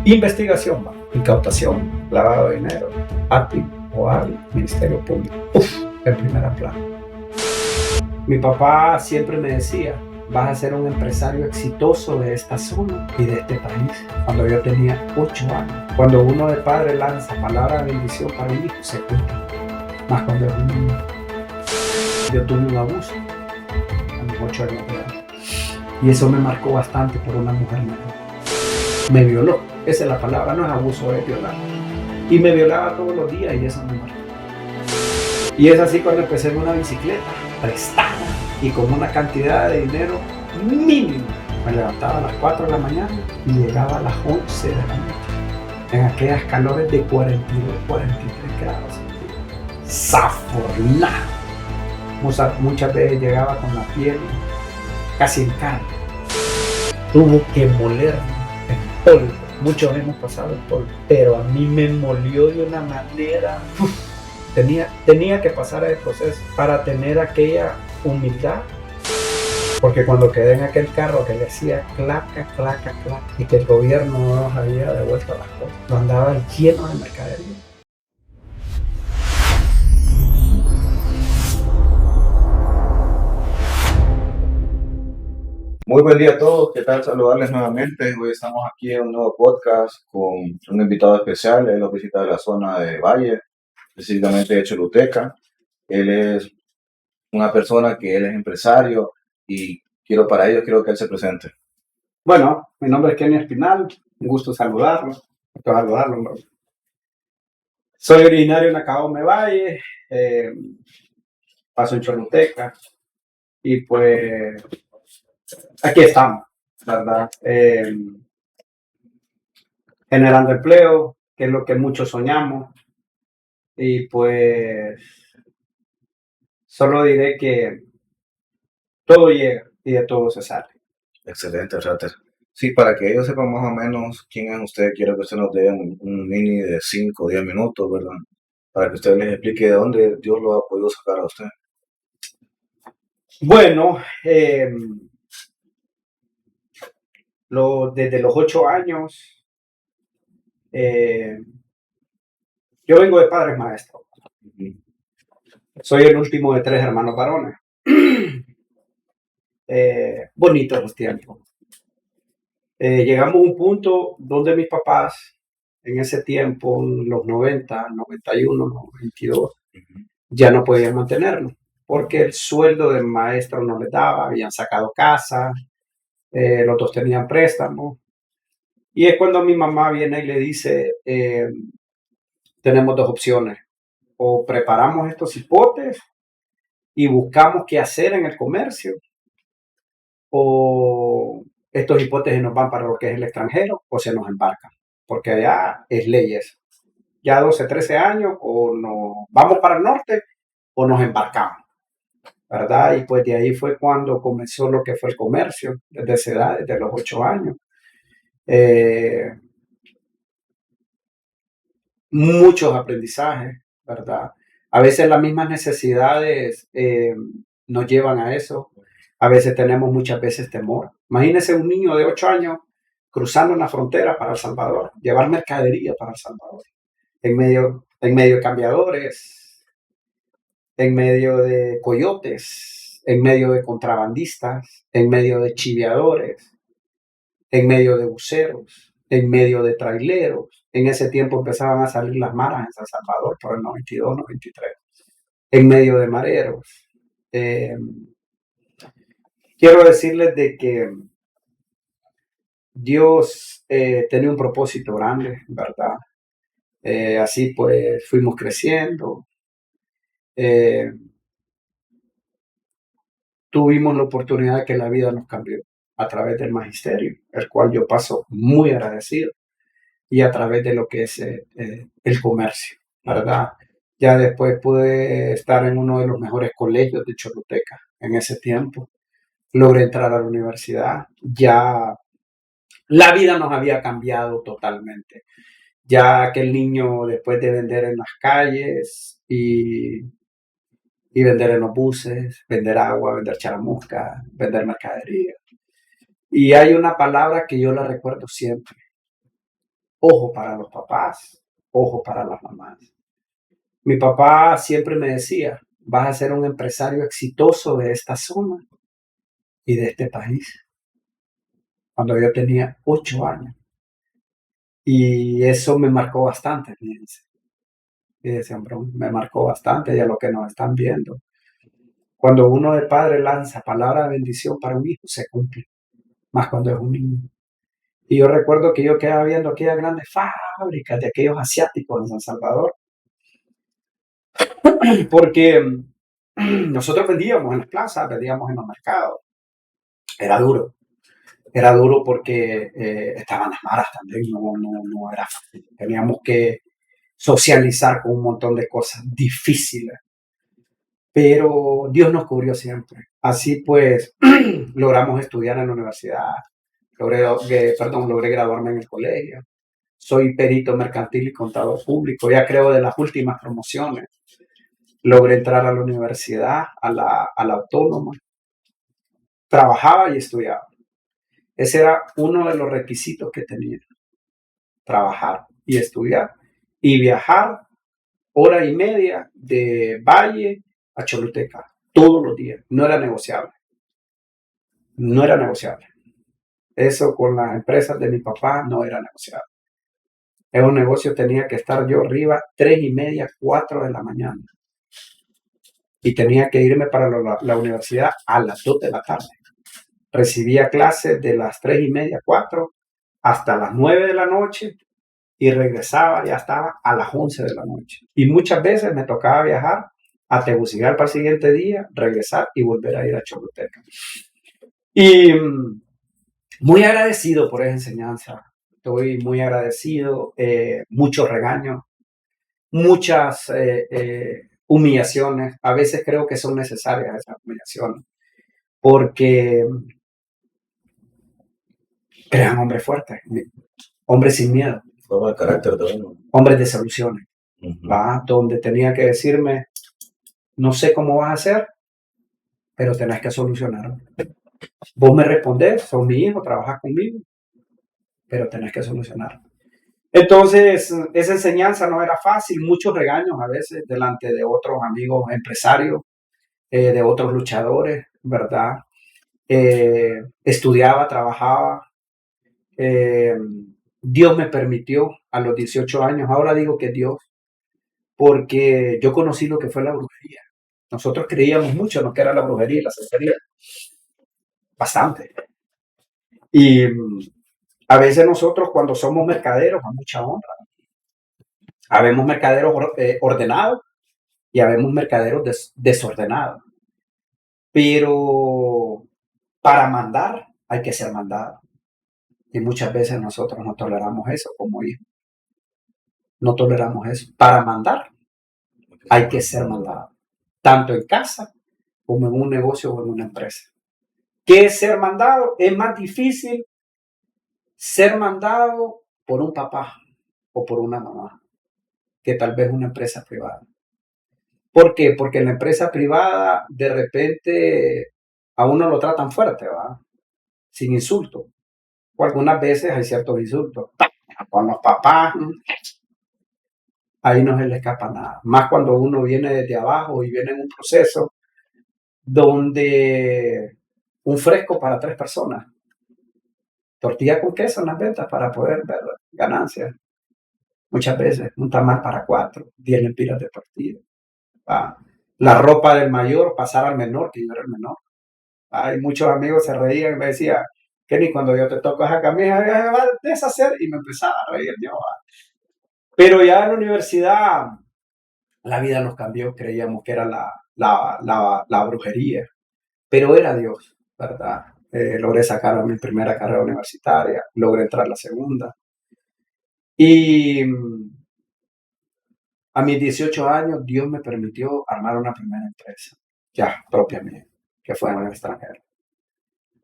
Investigación, incautación, lavado de dinero, ATI o AVI, Ministerio Público. En primera plana. Mi papá siempre me decía, vas a ser un empresario exitoso de esta zona y de este país. Cuando yo tenía 8 años. Cuando uno de padre lanza palabra de bendición para el hijo, se cumple. Más cuando es un niño. Yo tuve un abuso a mis 8 años de edad. Y eso me marcó bastante por una mujer me violó. Esa es la palabra, no es abuso, es violar. Y me violaba todos los días y eso me marcó. Y es así cuando empecé en una bicicleta prestada y con una cantidad de dinero mínima. Me levantaba a las 4 de la mañana y llegaba a las 11 de la noche. En aquellas calores de 42, 43 grados. Zafornado. Muchas veces llegaba con la piel casi en carne. Tuvo que molerme en polvo. Muchos hemos pasado el polvo, pero a mí me molió de una manera. Tenía que pasar el proceso para tener aquella humildad. Porque cuando quedé en aquel carro que le hacía claca, claca, claca, y que el gobierno no nos había devuelto las cosas, lo andaba lleno de mercadería. Muy buen día a todos, ¿qué tal? Saludarles nuevamente. Hoy estamos aquí en un nuevo podcast con un invitado especial. Él nos visita de la zona de Valle, específicamente de Choluteca. Él es una persona que él es empresario y quiero que él se presente. Bueno, mi nombre es Kenny Espinal, un gusto saludarlo. Bro. Soy originario de Nacaome Valle, paso en Choluteca y pues aquí estamos, ¿verdad? Generando empleo, que es lo que muchos soñamos, y pues solo diré que todo llega y de todo se sale. Excelente, Rater. Sí, para que ellos sepan más o menos quién es usted, quiero que usted nos dé un mini de 5 o 10 minutos, ¿verdad? Para que usted les explique de dónde Dios lo ha podido sacar a usted. Bueno, desde los 8 años, yo vengo de padres maestros. Soy el último de 3 hermanos varones. Bonitos los tiempos. Llegamos a un punto donde mis papás, en ese tiempo, en los 90, 91, 92, ya no podían mantenernos, porque el sueldo del maestro no les daba, habían sacado casa, los dos tenían préstamos. Y es cuando mi mamá viene y le dice, tenemos 2 opciones, o preparamos estos hipotes y buscamos qué hacer en el comercio, o estos hipótesis nos van para lo que es el extranjero o se nos embarcan, porque allá es leyes. Ya 12, 13 años o nos vamos para el norte o nos embarcamos, ¿verdad? Y pues de ahí fue cuando comenzó lo que fue el comercio, desde esa edad, desde los 8 años. Muchos aprendizajes, ¿verdad? A veces las mismas necesidades nos llevan a eso. A veces tenemos muchas veces temor. Imagínese un niño de 8 años cruzando una frontera para El Salvador, llevar mercadería para El Salvador, en medio de cambiadores, en medio de coyotes, en medio de contrabandistas, en medio de chiveadores, en medio de buceros, en medio de traileros. En ese tiempo empezaban a salir las maras en San Salvador por el 92, 93, en medio de mareros. Quiero decirles de que Dios tenía un propósito grande, ¿verdad? Así pues fuimos creciendo. Tuvimos la oportunidad de que la vida nos cambió a través del magisterio, el cual yo paso muy agradecido, y a través de lo que es el comercio, ¿verdad? Ya después pude estar en uno de los mejores colegios de Choluteca en ese tiempo. Logré entrar a la universidad. Ya la vida nos había cambiado totalmente. Ya aquel niño, después de vender en las calles y vender en los buses, vender agua, vender charamusca, vender mercadería. Y hay una palabra que yo la recuerdo siempre. Ojo para los papás, ojo para las mamás. Mi papá siempre me decía, vas a ser un empresario exitoso de esta zona y de este país, cuando yo tenía 8 años. Y eso me marcó bastante, fíjense. Y decía, hombre, me marcó bastante y a lo que nos están viendo. Cuando uno de padre lanza palabra de bendición para un hijo, se cumple, más cuando es un niño. Y yo recuerdo que yo quedaba viendo aquellas grandes fábricas de aquellos asiáticos en San Salvador, porque nosotros vendíamos en las plazas, vendíamos en los mercados. Era duro porque estaban las maras también, no era fácil. Teníamos que socializar con un montón de cosas difíciles, pero Dios nos cubrió siempre. Así pues, logramos estudiar en la universidad, logré graduarme en el colegio. Soy perito mercantil y contador público, ya creo de las últimas promociones. Logré entrar a la universidad, a la autónoma, trabajaba y estudiaba. Ese era uno de los requisitos que tenía, trabajar y estudiar y viajar 1 hora y media de Valle a Choluteca todos los días. No era negociable. No era negociable. Eso con las empresas de mi papá no era negociable. En un negocio tenía que estar yo arriba 3:30, 4 de la mañana. Y tenía que irme para la universidad a las 2 de la tarde. Recibía clases de las 3:30, 4 hasta las 9 de la noche y regresaba, ya estaba a las 11 de la noche. Y muchas veces me tocaba viajar a Tegucigalpa para el siguiente día, regresar y volver a ir a Choluteca. Y muy agradecido por esa enseñanza. Estoy muy agradecido. Muchos regaños, muchas humillaciones. A veces creo que son necesarias esas humillaciones porque crean hombres fuertes, hombres sin miedo. Forma el carácter de uno. Hombres de soluciones. Uh-huh. Donde tenía que decirme, no sé cómo vas a hacer, pero tenés que solucionarlo. Vos me respondés, sos mi hijo, trabajás conmigo, pero tenés que solucionarlo. Entonces, esa enseñanza no era fácil, muchos regaños a veces delante de otros amigos empresarios, de otros luchadores, ¿verdad? Estudiaba, trabajaba. Dios me permitió a los 18 años, ahora digo que es Dios, porque yo conocí lo que fue la brujería. Nosotros creíamos mucho en lo que era la brujería y la santería. Bastante. Y a veces nosotros cuando somos mercaderos, a mucha honra. Habemos mercaderos ordenados y habemos mercaderos desordenados. Pero para mandar hay que ser mandado. Y muchas veces nosotros no toleramos eso como hijos. No toleramos eso. Para mandar hay que ser mandado. Tanto en casa como en un negocio o en una empresa. ¿Qué es ser mandado? Es más difícil ser mandado por un papá o por una mamá que tal vez una empresa privada. ¿Por qué? Porque en la empresa privada de repente a uno lo tratan fuerte, ¿va? Sin insulto. O algunas veces hay ciertos insultos. Con los papás, ahí no se le escapa nada. Más cuando uno viene desde abajo y viene en un proceso donde un fresco para 3 personas, tortilla con queso en las ventas para poder ver ganancias. Muchas veces un tamal para 4, 10 lempiras de tortilla. La ropa del mayor pasar al menor, que yo era el menor. Y muchos amigos se reían y me decían, Kenny, cuando yo te toco esa camisa, me va a deshacer, y me empezaba a reír yo. Pero ya en la universidad, la vida nos cambió, creíamos que era la brujería, pero era Dios, ¿verdad? Logré sacar mi primera carrera universitaria, logré entrar a la segunda. Y a mis 18 años, Dios me permitió armar una primera empresa, ya propia mía, que fue en el extranjero.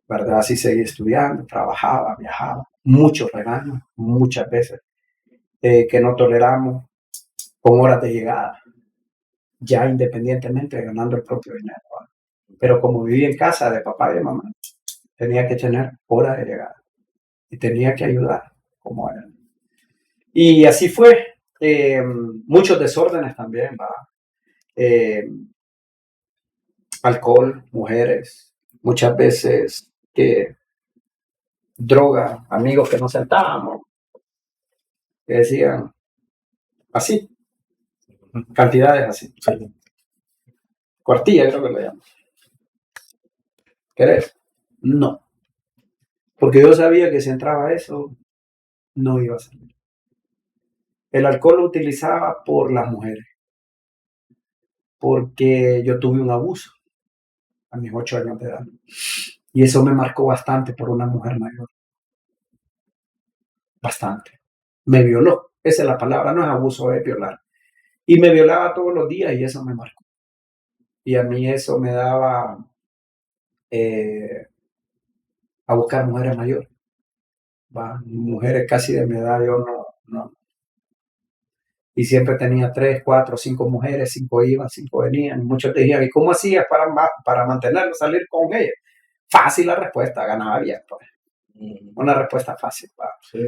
¿Verdad? Así seguí estudiando, trabajaba, viajaba, muchos regaños, muchas veces, que no toleramos, con horas de llegada, ya independientemente ganando el propio dinero. ¿verdad? Pero como vivía en casa de papá y de mamá, tenía que tener horas de llegada y tenía que ayudar como él. Y así fue. Muchos desórdenes también, ¿va? Eh, alcohol, mujeres, muchas veces que droga, amigos que nos sentábamos, que decían así, cantidades así. Sí. Cuartilla creo que lo llaman. ¿Querés? No. Porque yo sabía que si entraba eso, no iba a salir. El alcohol lo utilizaba por las mujeres. Porque yo tuve un abuso a mis 8 años de edad. Y eso me marcó bastante por una mujer mayor. Bastante. Me violó. Esa es la palabra, no es abuso, es violar. Y me violaba todos los días y eso me marcó. Y a mí eso me daba a buscar mujeres mayores. ¿Va? Mujeres casi de mi edad, yo no. Y siempre tenía 3, 4, 5 mujeres, 5 iban, 5 venían. Y muchos te decían, ¿y cómo hacías para mantenerlo, salir con ellas? Fácil la respuesta, ganaba bien. Pues. Una respuesta fácil. ¿Va? Sí.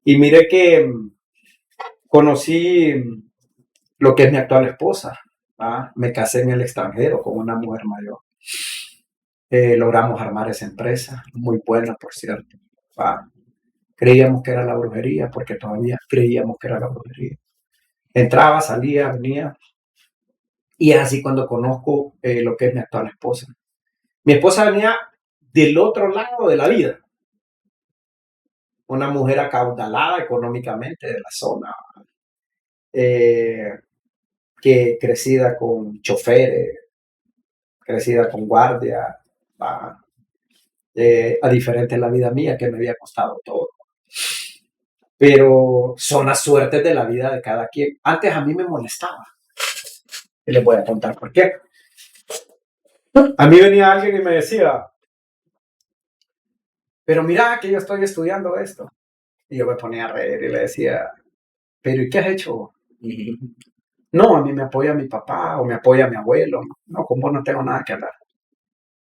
Y mire que conocí lo que es mi actual esposa. ¿Va? Me casé en el extranjero con una mujer mayor. Logramos armar esa empresa, muy buena, por cierto. ¿Va? Creíamos que era la brujería, porque todavía creíamos que era la brujería. Entraba, salía, venía. Y es así cuando conozco lo que es mi actual esposa. Mi esposa venía del otro lado de la vida. Una mujer acaudalada económicamente de la zona. Que crecida con choferes, crecida con guardia. A diferente de la vida mía, que me había costado todo. Pero son las suertes de la vida de cada quien. Antes a mí me molestaba. Y les voy a contar por qué. A mí venía alguien y me decía, pero mira que yo estoy estudiando esto. Y yo me ponía a reír y le decía, pero ¿y qué has hecho? No, a mí me apoya mi papá o me apoya mi abuelo. No, con vos no tengo nada que hablar.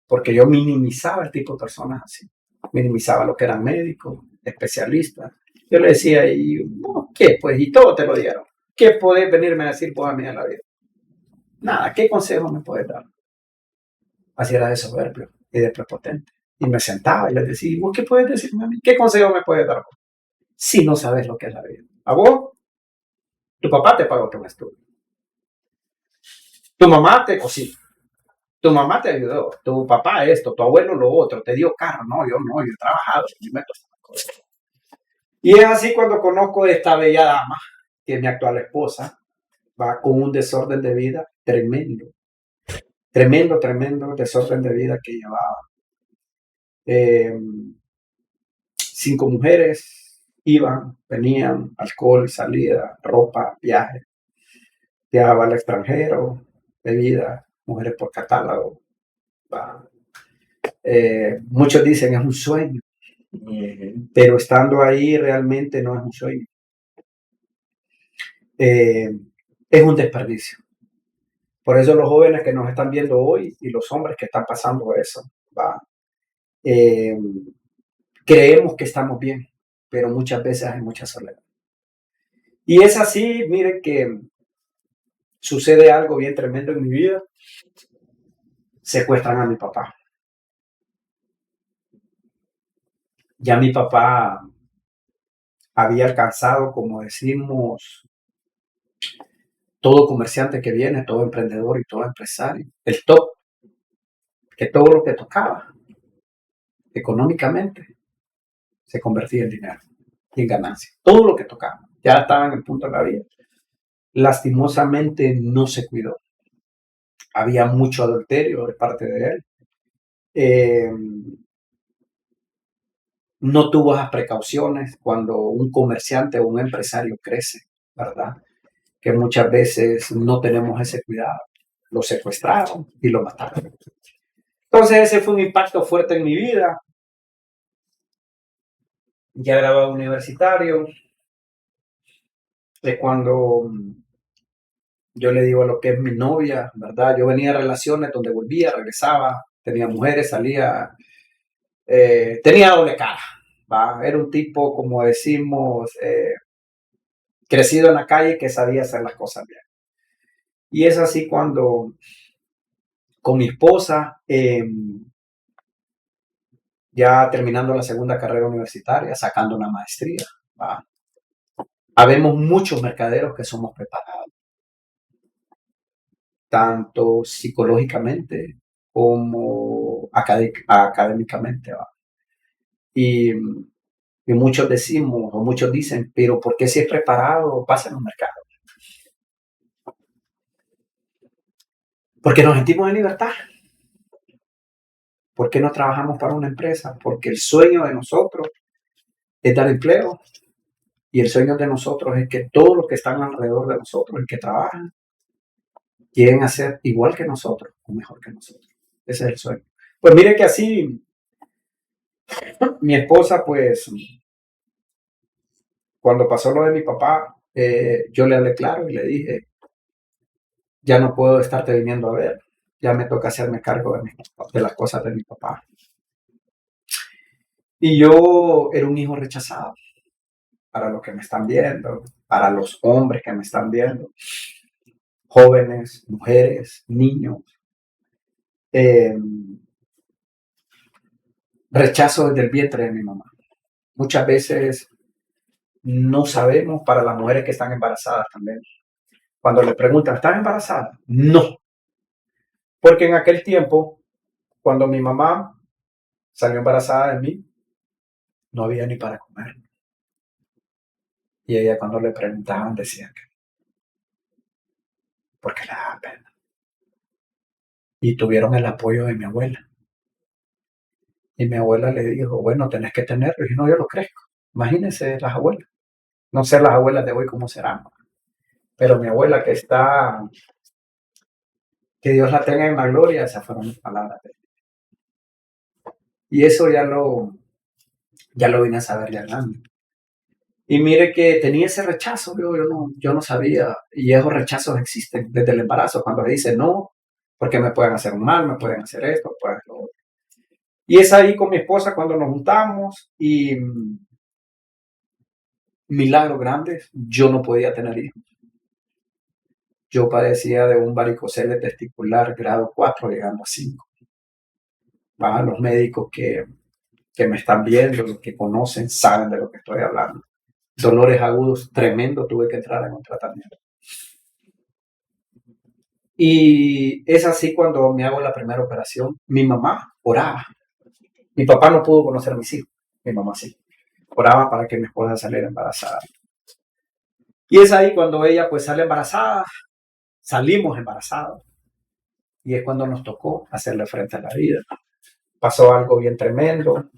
Porque yo minimizaba el tipo de personas así. Minimizaba lo que eran médicos, especialistas. Yo le decía, ¿y qué? Pues, y todo te lo dieron. ¿Qué podés venirme a decir vos a mí en la vida? Nada, ¿qué consejo me puedes dar? Así era de soberbio y de prepotente. Y me sentaba y le decía, ¿vos qué puedes decirme a mí? ¿Qué consejo me puedes dar vos? Si no sabes lo que es la vida. A vos, tu papá te pagó tu estudio. Tu mamá te cocinó. Tu mamá te ayudó. Tu papá esto, tu abuelo lo otro. Te dio carro. No, yo he trabajado. Y es así cuando conozco a esta bella dama, que es mi actual esposa, va con un desorden de vida tremendo. Tremendo desorden de vida que llevaba. 5 mujeres iban, venían, alcohol, salida, ropa, viaje. Viajaba al extranjero, bebida, mujeres por catálogo. Muchos dicen es un sueño, pero estando ahí realmente no es un sueño. Es un desperdicio. Por eso los jóvenes que nos están viendo hoy y los hombres que están pasando eso, creemos que estamos bien, pero muchas veces hay mucha soledad. Y es así, miren que sucede algo bien tremendo en mi vida. Secuestran a mi papá. Ya mi papá había alcanzado, como decimos, todo comerciante que viene, todo emprendedor y todo empresario, el top, que todo lo que tocaba económicamente se convertía en dinero y en ganancia. Todo lo que tocaba. Ya estaba en el punto de la vida. Lastimosamente no se cuidó. Había mucho adulterio de parte de él. No tuvo esas precauciones cuando un comerciante o un empresario crece, ¿verdad? Que muchas veces no tenemos ese cuidado. Lo secuestraron y lo mataron. Entonces ese fue un impacto fuerte en mi vida. Ya era universitario. De cuando yo le digo a lo que es mi novia, ¿verdad? Yo venía a relaciones donde volvía, regresaba, tenía mujeres, salía, tenía doble cara, ¿va? Era un tipo, como decimos, crecido en la calle, que sabía hacer las cosas bien. Y es así cuando con mi esposa, ya terminando la segunda carrera universitaria, sacando una maestría, ¿va? Habemos muchos mercaderos que somos preparados, tanto psicológicamente como académicamente, ¿va? Y, y muchos decimos, o muchos dicen, pero ¿por qué si es preparado pasa en un mercado? Porque nos sentimos en libertad. ¿Por qué no trabajamos para una empresa? Porque el sueño de nosotros es dar empleo, y el sueño de nosotros es que todos los que están alrededor de nosotros y que trabajan quieren hacer igual que nosotros o mejor que nosotros. Ese es el sueño. Pues mire que así mi esposa, pues cuando pasó lo de mi papá, yo le hablé claro y le dije, ya no puedo estarte viniendo a ver, ya me toca hacerme cargo de las cosas de mi papá. Y yo era un hijo rechazado para los que me están viendo, para los hombres que me están viendo, jóvenes, mujeres, niños. Rechazo desde el vientre de mi mamá. Muchas veces no sabemos, para las mujeres que están embarazadas también. Cuando le preguntan, ¿estás embarazada? No. Porque en aquel tiempo, cuando mi mamá salió embarazada de mí, no había ni para comer. Y ella cuando le preguntaban decía que porque le daba pena. Y tuvieron el apoyo de mi abuela. Y mi abuela le dijo, bueno, tenés que tenerlo. Y no, yo lo crezco. Imagínense las abuelas. No sé las abuelas de hoy cómo serán. Pero mi abuela que está, que Dios la tenga en la gloria, esas fueron mis palabras de ella. Y eso ya lo vine a saber ya grande. Y mire que tenía ese rechazo, yo no sabía, y esos rechazos existen desde el embarazo, cuando le dicen no, porque me pueden hacer un mal, me pueden hacer esto, pueden hacer lo otro. Y es ahí con mi esposa cuando nos juntamos y milagros grandes, yo no podía tener hijos. Yo padecía de un varicocele testicular grado 4 llegando a 5. Para los médicos que me están viendo, los que conocen, saben de lo que estoy hablando. Dolores agudos tremendo, tuve que entrar en un tratamiento. Y es así cuando me hago la primera operación. Mi mamá oraba. Mi papá no pudo conocer a mis hijos, mi mamá sí. Oraba para que mi esposa saliera embarazada. Y es ahí cuando ella pues sale embarazada, salimos embarazados. Y es cuando nos tocó hacerle frente a la vida. Pasó algo bien tremendo.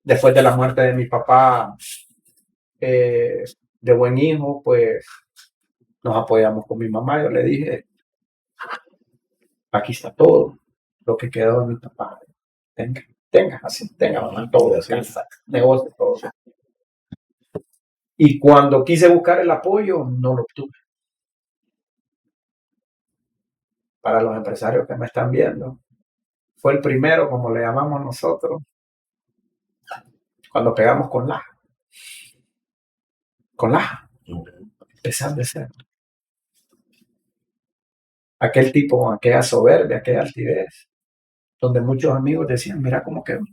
Después de la muerte de mi papá, de buen hijo, pues nos apoyamos con mi mamá. Yo le dije, aquí está todo lo que quedó de mi papá. Tenga, así, tenga mamá, todo, casa, negocio, todo. Y cuando quise buscar el apoyo, no lo obtuve. Para los empresarios que me están viendo, fue el primero, como le llamamos nosotros, cuando pegamos con la. Empezar de cero. Aquel tipo con aquella soberbia, aquella altivez, donde muchos amigos decían, mira cómo quedó.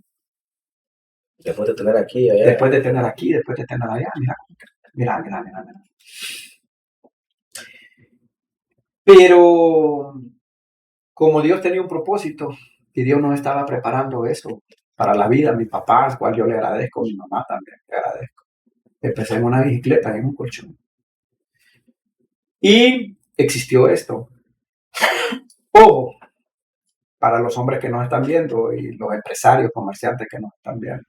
Después de tener aquí, allá. Después de tener aquí, después de tener allá, mira cómo quedó. Mira. Pero como Dios tenía un propósito y Dios nos estaba preparando eso para la vida, mi papá, al cual yo le agradezco, mi mamá también le agradezco. Empecé en una bicicleta, en un colchón. Y existió esto. Ojo, para los hombres que nos están viendo y los empresarios, comerciantes que nos están viendo.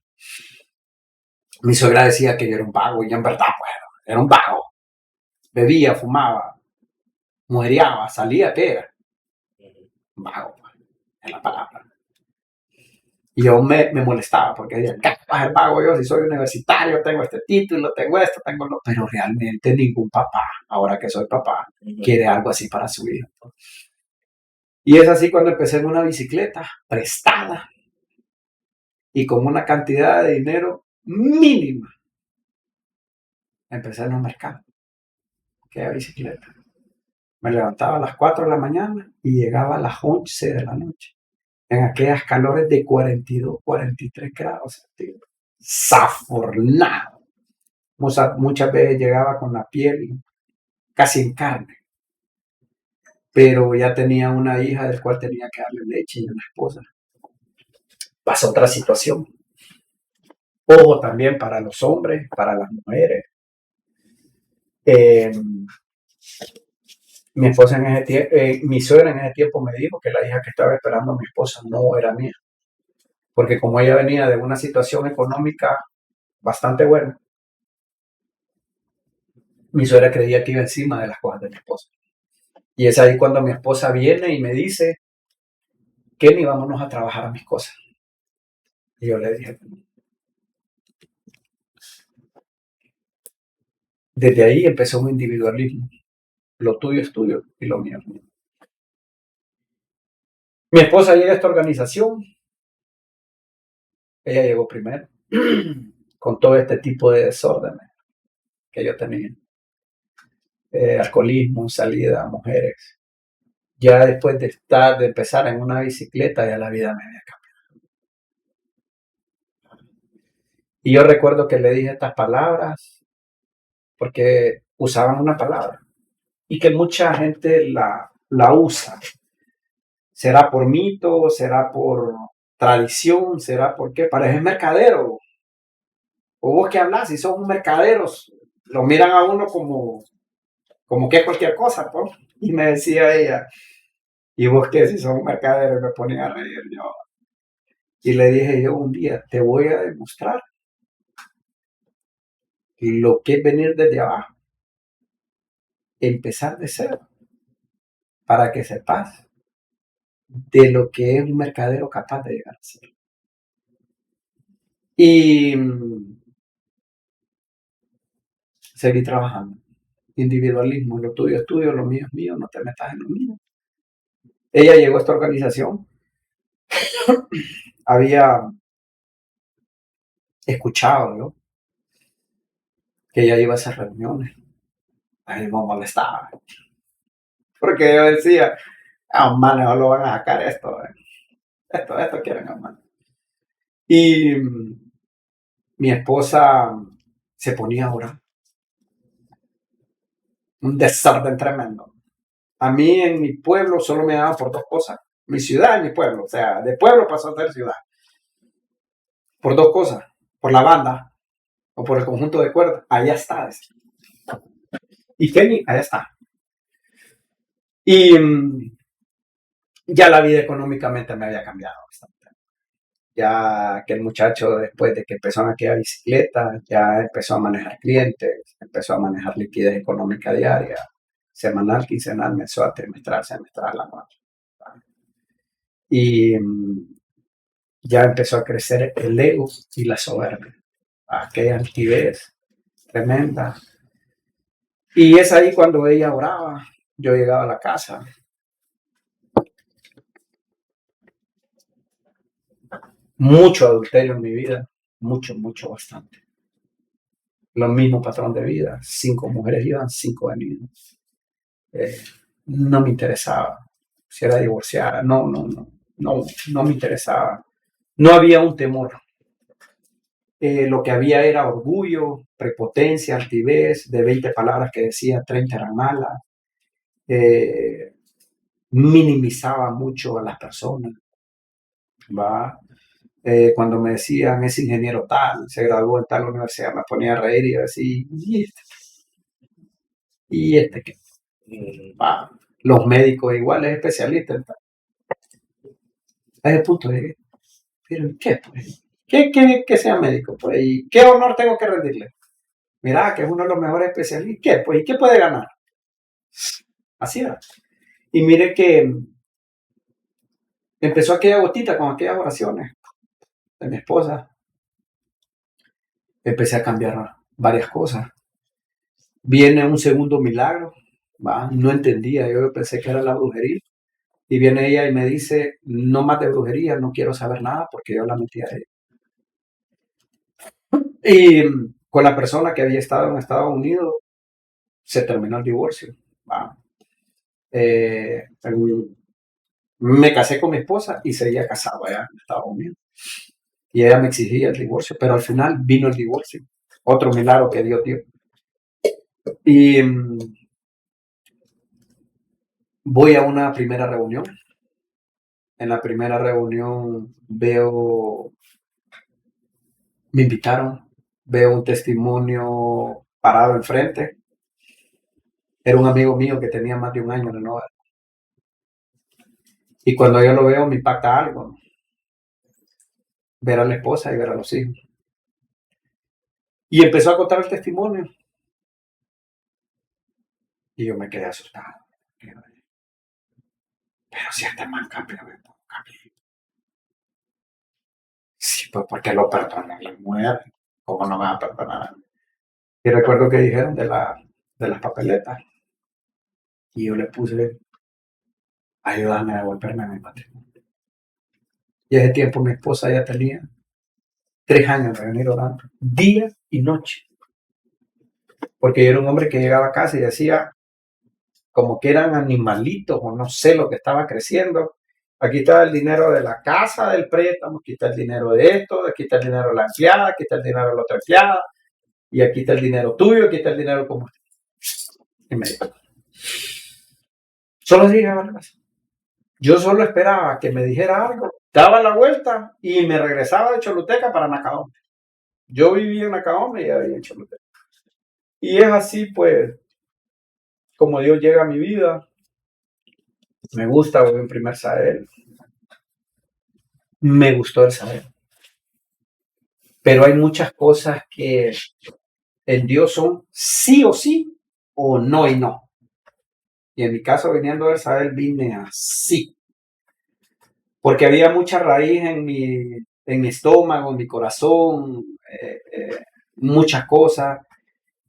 Mi suegra decía que yo era un vago y en verdad, bueno, era un vago. Bebía, fumaba, mujeriaba, salía, ¿qué era? Un vago, pues, es la palabra. Y yo me molestaba porque decía, ¿qué vas a ser vago yo si soy universitario, tengo este título, tengo esto, tengo lo? Pero realmente ningún papá, ahora que soy papá, quiere algo así para su hijo. Y es así cuando empecé en una bicicleta prestada y con una cantidad de dinero mínima empecé en los mercados, que era bicicleta. Me levantaba a las 4 de la mañana y llegaba a las 11 de la noche, en aquellas calores de 42, 43 grados centígrados. Zafornado. Muchas veces llegaba con la piel casi en carne, pero ya tenía una hija del cual tenía que darle leche y una esposa. Pasó otra situación. Ojo también para los hombres, para las mujeres. Mi esposa en ese tiempo, mi suegra en ese tiempo me dijo que la hija que estaba esperando a mi esposa no era mía, porque como ella venía de una situación económica bastante buena, mi suegra creía que iba encima de las cosas de mi esposa. Y es ahí cuando mi esposa viene y me dice, Kenny, vámonos a trabajar a mis cosas. Y yo le dije, desde ahí empezó un individualismo. Lo tuyo es tuyo y lo mío es mío. Mi esposa llega a esta organización. Ella llegó primero, con todo este tipo de desórdenes que yo tenía. Alcoholismo, salida, mujeres. Ya después de empezar en una bicicleta, ya la vida me había cambiado. Y yo recuerdo que le dije estas palabras, porque usaban una palabra, y que mucha gente la usa. ¿Será por mito? ¿Será por tradición? ¿Será por qué? Pareces mercadero. O vos que hablas, si sos un mercadero, lo miran a uno como que es cualquier cosa, pues. Y me decía ella, ¿y vos qué? Si sos un mercadero, me ponía a reír yo. Y le dije yo un día, te voy a demostrar lo que es venir desde abajo, empezar de cero, para que sepas de lo que es un mercadero capaz de llegar a ser. Y seguí trabajando. Individualismo, lo tuyo es tuyo, lo mío es mío, no te metas en lo mío. Ella llegó a esta organización, había escuchado yo que ella iba a esas reuniones. A mí me molestaba. Porque yo decía, man, no lo van a sacar esto. Esto quieren, man. Y mi esposa se ponía a orar. Un desorden tremendo. A mí en mi pueblo solo me daban por dos cosas. Mi ciudad y mi pueblo. O sea, de pueblo pasó a ser ciudad. Por dos cosas. Por la banda o por el conjunto de cuerdas. Allá está. Y Kenny, allá está. Y ya la vida económicamente me había cambiado bastante. Ya que el muchacho, después de que empezó en aquella bicicleta, ya empezó a manejar clientes, empezó a manejar liquidez económica diaria, semanal, quincenal, mensual, trimestral, semestral, anual. Y ya empezó a crecer el ego y la soberbia, aquella altivez tremenda. Y es ahí cuando ella oraba, yo llegaba a la casa. Mucho adulterio en mi vida, mucho, bastante. Lo mismo patrón de vida, 5 mujeres iban, 5 venían. No me interesaba si era divorciada, no me interesaba. No había un temor. Lo que había era orgullo, prepotencia, altivez, de 20 palabras que decía, 30 eran malas. Minimizaba mucho a las personas. ¿Va? Cuando me decían, es ingeniero tal, se graduó en tal universidad, me ponía a reír y yo decía, ¿y este qué? Va. Los médicos igual es especialista en tal. A ese punto llegué. ¿Pero qué? Pues? ¿Qué sea médico? Pues? ¿Y qué honor tengo que rendirle? Mira, que es uno de los mejores especialistas. ¿Qué? Pues, ¿y qué puede ganar? Así era. Y mire que empezó aquella gotita con aquellas oraciones de mi esposa. Empecé a cambiar varias cosas. Viene un segundo milagro. ¿Va? No entendía, yo pensé que era la brujería. Y viene ella y me dice, no más de brujería, no quiero saber nada porque yo la metí a ella. Y con la persona que había estado en Estados Unidos, se terminó el divorcio. Va. Me casé con mi esposa y seguía casado allá en Estados Unidos. Y ella me exigía el divorcio, pero al final vino el divorcio. Otro milagro que Dios dio. Y voy a una primera reunión. En la primera reunión me invitaron, veo un testimonio parado enfrente. Era un amigo mío que tenía más de un año de no ver. Y cuando yo lo veo me impacta algo. Ver a la esposa y ver a los hijos. Y empezó a contar el testimonio. Y yo me quedé asustado. Pero si este man cambió, sí, pues porque lo perdonan y muere. ¿Cómo no van a perdonar? Y recuerdo que dijeron de las papeletas. Y yo le puse, ayúdame a devolverme a mi matrimonio. Y ese tiempo mi esposa ya tenía 3 años de venir orando, día y noche. Porque yo era un hombre que llegaba a casa y decía, como que eran animalitos o no sé lo que estaba creciendo. Aquí está el dinero de la casa, del préstamo, aquí está el dinero de esto, aquí está el dinero de la empleada, aquí está el dinero de la otra empleada, y aquí está el dinero tuyo, aquí está el dinero como... Y me dijo, solo llegaba a la casa. Yo solo esperaba que me dijera algo, daba la vuelta y me regresaba de Choluteca para Nacaome. Yo vivía en Nacaome y ella vivía en Choluteca. Y es así, pues, como Dios llega a mi vida. Me gusta, voy en primer Sahel. Me gustó el Sahel. Pero hay muchas cosas que en Dios son sí o sí o no y no. Y en mi caso, viniendo del Sahel, vine así. Porque había mucha raíz en mi estómago, en mi corazón, muchas cosas.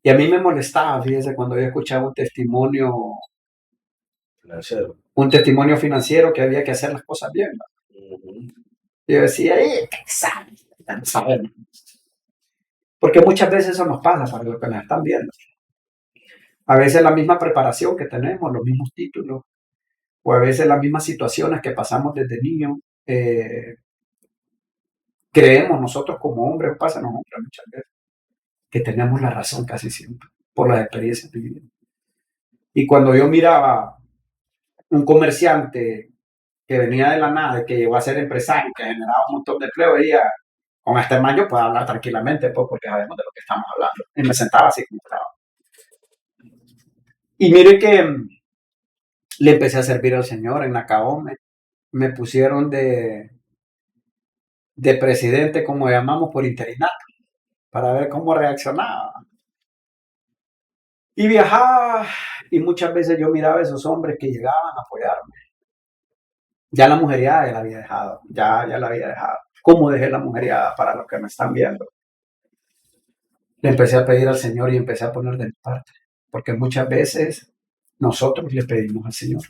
Y a mí me molestaba, fíjese, cuando yo escuchaba un testimonio financiero que había que hacer las cosas bien. Yo decía, ¿qué sabes? Porque muchas veces eso nos pasa para los que nos están viendo. A veces la misma preparación que tenemos, los mismos títulos, o a veces las mismas situaciones que pasamos desde niños, creemos nosotros como hombres, o pasa a los hombres muchas veces, que tenemos la razón casi siempre, por las experiencias vividas. Y cuando yo miraba un comerciante que venía de la nada, que llegó a ser empresario, que generaba un montón de empleo, veía, con este man yo puedo hablar tranquilamente, pues, porque sabemos de lo que estamos hablando. Y me sentaba así como estaba. Y mire que le empecé a servir al Señor en Nacaome. Me pusieron de presidente, como llamamos, por interinato, para ver cómo reaccionaba. Y viajaba, y muchas veces yo miraba a esos hombres que llegaban a apoyarme. Ya la mujeriada ya la había dejado, ya la había dejado. ¿Cómo dejé la mujeriada para los que me están viendo? Le empecé a pedir al Señor y empecé a poner de mi parte, porque muchas veces nosotros le pedimos al Señor.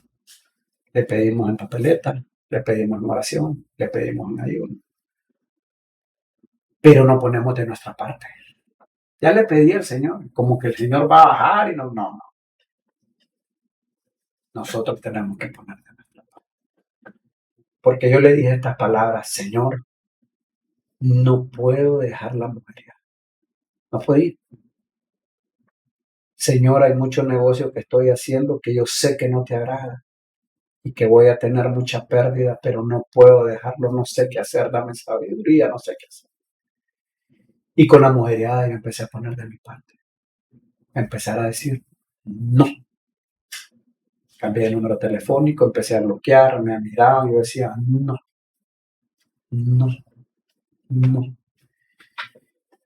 Le pedimos en papeleta, le pedimos en oración, le pedimos en ayuno. Pero no ponemos de nuestra parte. Ya le pedí al Señor, como que el Señor va a bajar y no. Nosotros tenemos que poner de nuestra parte. Porque yo le dije estas palabras, Señor, no puedo dejar la mujer. No puedo ir. Señor, hay muchos negocios que estoy haciendo que yo sé que no te agrada y que voy a tener mucha pérdida, pero no puedo dejarlo, no sé qué hacer, dame sabiduría, no sé qué hacer. Y con la mujeriada yo empecé a poner de mi parte. A empezar a decir, no. Cambié el número telefónico, empecé a bloquear, me miraban y yo decía, no.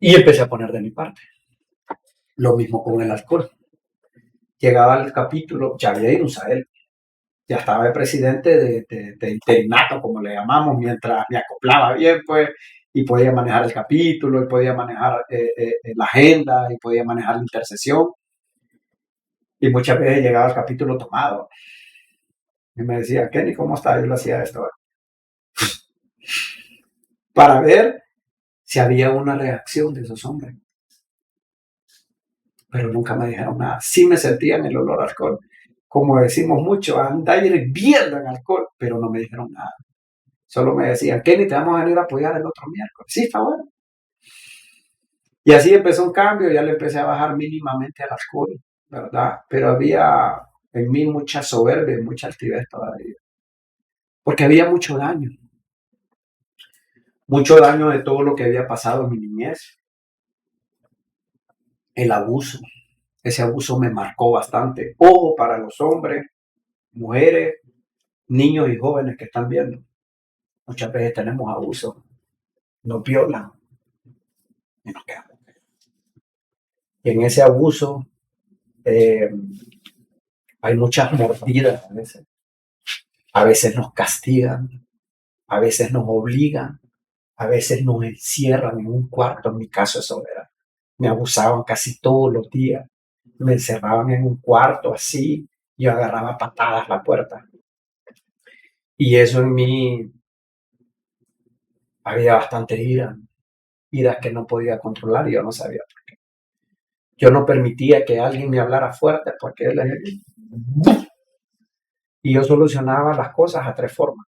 Y empecé a poner de mi parte. Lo mismo con el alcohol. Llegaba al capítulo, ya había ido un Sahel. Ya estaba el presidente de interinato, como le llamamos, mientras me acoplaba bien, pues, y podía manejar el capítulo, y podía manejar la agenda, y podía manejar la intercesión. Y muchas veces llegaba al capítulo tomado. Y me decía, Kenny, ¿cómo está? Yo le hacía esto. Para ver si había una reacción de esos hombres. pero nunca me dijeron nada. Sí me sentían el olor a alcohol. Como decimos mucho, andar hirviendo en alcohol, pero no me dijeron nada. Solo me decían, Kenny, te vamos a venir a apoyar el otro miércoles. Sí, está bueno. Y así empezó un cambio, ya le empecé a bajar mínimamente al alcohol, ¿verdad? Pero había en mí mucha soberbia y mucha altivez todavía. Porque había mucho daño de todo lo que había pasado en mi niñez. El abuso, ese abuso me marcó bastante. Ojo para los hombres, mujeres, niños y jóvenes que están viendo. Muchas veces tenemos abuso, nos violan y nos quedamos. Y en ese abuso eh, hay muchas mordidas a veces. A veces nos castigan, a veces nos obligan, a veces nos encierran en un cuarto. En mi caso eso era. Me abusaban casi todos los días. Me encerraban en un cuarto así, yo agarraba patadas la puerta. Y eso en mí había bastante iras que no podía controlar y yo no sabía por qué. Yo no permitía que alguien me hablara fuerte porque él es... Y yo solucionaba las cosas a 3 formas: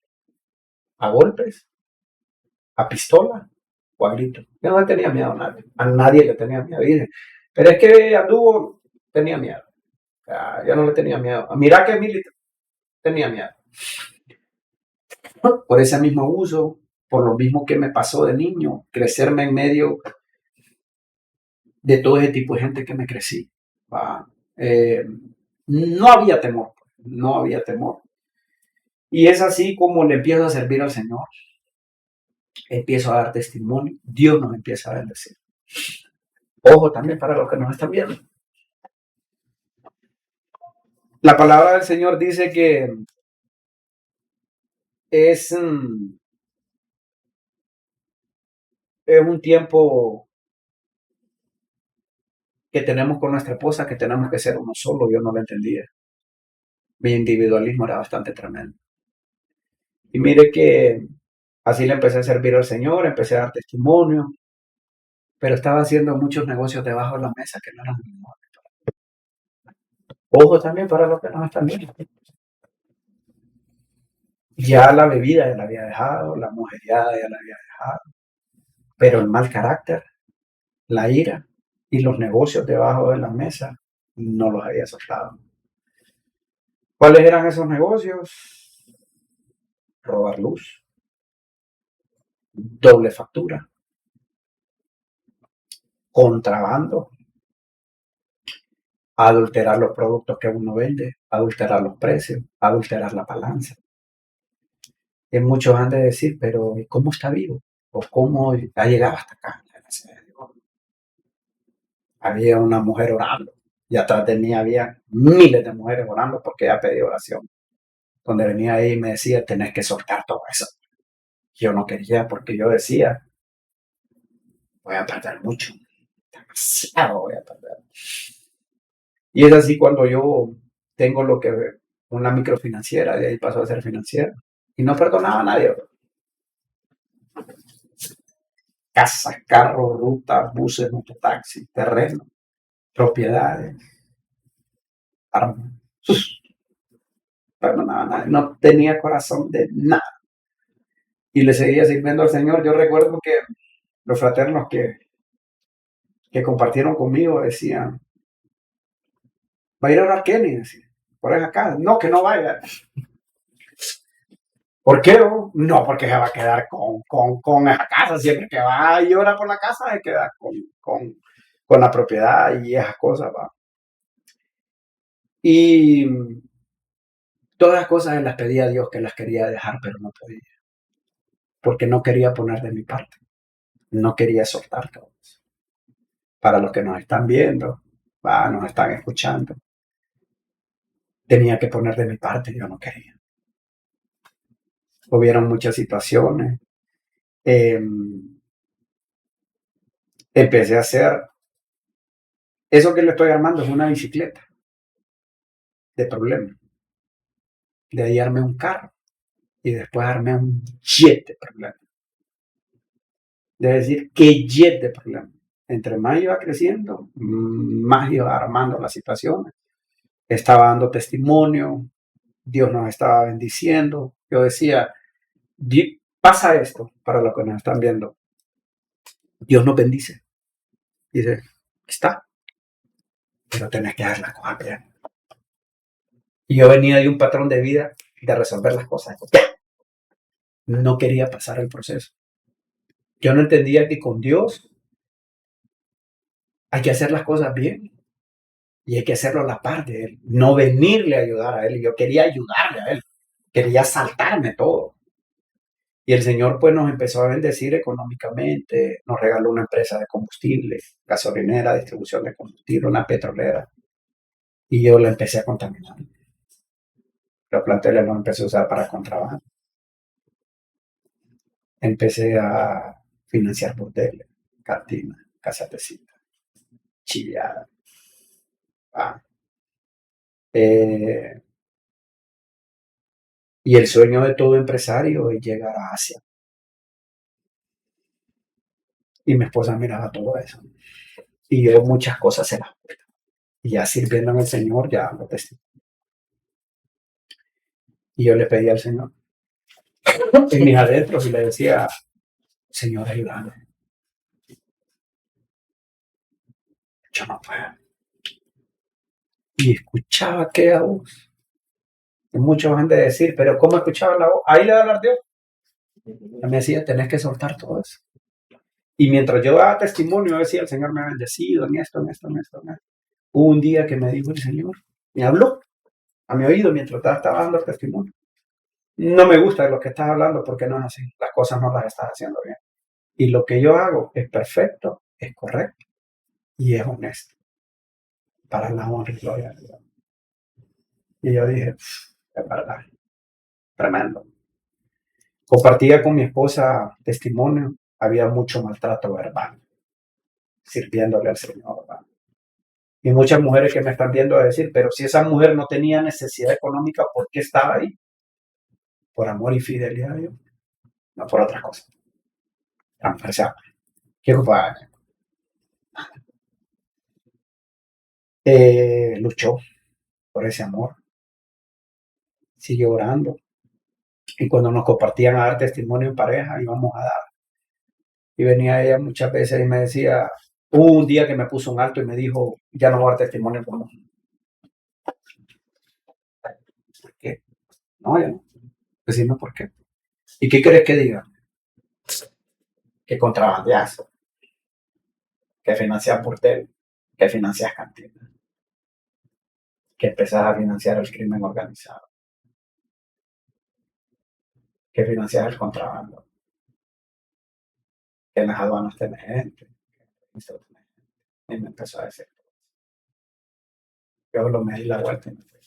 a golpes, a pistola o a grito. Yo no le tenía miedo a nadie le tenía miedo. Y dije, pero es que anduvo, tenía miedo. Yo no le tenía miedo. Mira que militar tenía miedo. Por ese mismo abuso, por lo mismo que me pasó de niño, crecerme en medio de todo ese tipo de gente que me crecí. No había temor, no había temor. Y es así como le empiezo a servir al Señor. Empiezo a dar testimonio, Dios nos empieza a bendecir. Ojo también para los que nos están viendo. La palabra del Señor dice que es un tiempo que tenemos con nuestra esposa, que tenemos que ser uno solo. Yo no lo entendía. Mi individualismo era bastante tremendo. Y mire que así le empecé a servir al Señor, empecé a dar testimonio, pero estaba haciendo muchos negocios debajo de la mesa que no eran míos. Ojo también para los que nos están viendo. Ya la bebida ya la había dejado, la mujeriada ya la había dejado, pero el mal carácter, la ira y los negocios debajo de la mesa no los había soltado. ¿Cuáles eran esos negocios? Robar luz, doble factura, contrabando, adulterar los productos que uno vende, adulterar los precios, adulterar la balanza. Y muchos han de decir, pero ¿cómo está vivo? ¿O cómo ha llegado hasta acá? Había una mujer orando y atrás de mí había miles de mujeres orando porque ella pedía oración. Donde venía ahí y me decía, tenés que soltar todo eso. Yo no quería porque yo decía, voy a perder mucho, demasiado voy a perder. Y es así cuando yo tengo lo que una microfinanciera, de ahí pasó a ser financiera. Y no perdonaba a nadie. Casas, carros, rutas, buses, mototaxis, terrenos, propiedades, armas. Perdonaba a nadie. No tenía corazón de nada. Y le seguía sirviendo al Señor. Yo recuerdo que los fraternos que compartieron conmigo decían, va a ir a orar Kenny, decía, por acá. No, que no vaya. ¿Por qué? No, porque se va a quedar con esa casa. Siempre que va y ora por la casa, se queda con la propiedad y esas cosas, va. Y todas las cosas las pedía a Dios que las quería dejar, pero no podía. Porque no quería poner de mi parte. No quería soltar todo eso. Para los que nos están viendo, nos están escuchando, tenía que poner de mi parte, yo no quería. Hubieron muchas situaciones. Empecé a hacer eso que le estoy armando, es una bicicleta de problemas. De ahí armé un carro y después armé un jet de problemas. De decir, ¿qué jet de problemas? Entre más iba creciendo, más iba armando las situaciones. Estaba dando testimonio, Dios nos estaba bendiciendo. Yo decía, pasa esto para los que nos están viendo. Dios nos bendice. Dice, está, pero tenés que hacer las cosas bien. Y yo venía de un patrón de vida de resolver las cosas. No quería pasar el proceso. Yo no entendía que con Dios hay que hacer las cosas bien y hay que hacerlo a la par de Él, no venirle a ayudar a Él. Yo quería ayudarle a Él, quería saltarme todo. Y el Señor pues nos empezó a bendecir económicamente, nos regaló una empresa de combustible, gasolinera, distribución de combustible, una petrolera. Y yo la empecé a contaminar. Los planteles los empecé a usar para contrabando. Empecé a financiar burdeles, cantinas, casas de cita, chiviadas. Y el sueño de todo empresario es llegar a Asia. Y mi esposa miraba todo eso. Y yo muchas cosas se las puedo. Y ya sirviéndome al Señor, ya lo testimonio. Y yo le pedí al Señor en mis adentros y le decía, Señor, ayúdame. Yo no puedo. Y escuchaba aquella voz. Y muchos han de decir, pero ¿cómo escuchaba la voz? Ahí le va a hablar Dios. Y me decía, tenés que soltar todo eso. Y mientras yo daba testimonio, decía, el Señor me ha bendecido en esto, en esto, en esto, en esto. Hubo un día que me dijo el Señor, me habló a mi oído mientras estaba dando el testimonio. No me gusta lo que estás hablando porque no es así. Las cosas no las estás haciendo bien. Y lo que yo hago es perfecto, es correcto y es honesto. Para la honra y gloria de Dios. Y yo dije, es verdad, tremendo. Compartía con mi esposa testimonio, había mucho maltrato verbal, sirviéndole al Señor, ¿verdad? Y muchas mujeres que me están viendo a decir, pero si esa mujer no tenía necesidad económica, ¿por qué estaba ahí? Por amor y fidelidad a Dios, no por otra cosa. ¿Qué ocupaba? Luchó por ese amor, siguió orando. Y cuando nos compartían a dar testimonio en pareja, íbamos a dar. Y venía ella muchas veces y me decía, hubo un día que me puso un alto y me dijo, ya no voy a dar testimonio con vos. ¿Por qué? No, ya no. Decime por qué. ¿Y qué querés que diga? Que contrabandeas, que financias burtel, que financias cantinas, que empezás a financiar el crimen organizado, que financias el contrabando, que en las aduanas tenés gente. Y me empezó a decir. Yo lo me di la vuelta y me fui.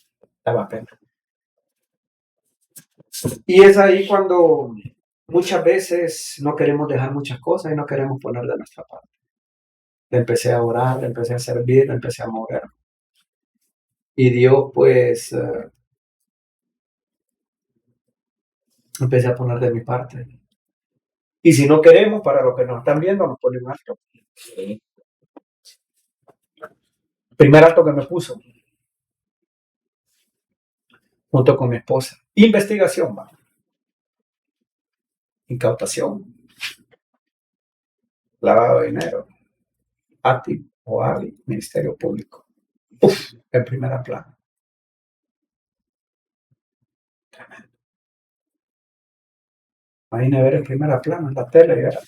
Daba pena. Y es ahí cuando muchas veces no queremos dejar muchas cosas y no queremos poner de nuestra parte. Le empecé a orar, le empecé a servir, le empecé a mover. Y Dios, pues, empecé a poner de mi parte. Y si no queremos, para los que nos están viendo, nos pone un alto. Primer alto que me puso, junto con mi esposa. Investigación, ¿va? Incautación, lavado de dinero, ATI o AVI, Ministerio Público. En primera plana. Tremendo. Imagina ver en primera plana en la tele y ver.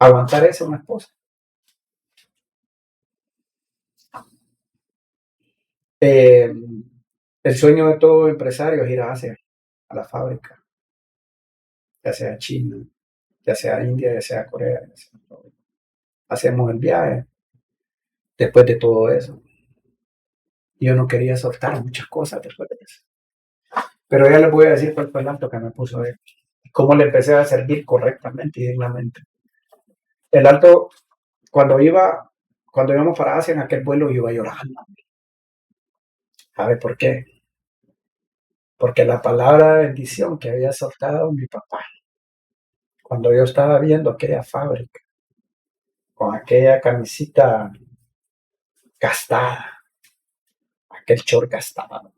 Aguantar eso a una esposa. El sueño de todo empresario es ir a Asia, a la fábrica, ya sea China, ya sea India, ya sea Corea. Ya sea todo. Hacemos el viaje después de todo eso. Yo no quería soltar muchas cosas después de eso. Pero ya les voy a decir cuál fue el alto que me puso él. Cómo le empecé a servir correctamente y dignamente. El alto, cuando íbamos para Asia en aquel vuelo, iba llorando. ¿Sabe por qué? Porque la palabra de bendición que había soltado mi papá, cuando yo estaba viendo aquella fábrica, con aquella camisita gastada, aquel short gastado,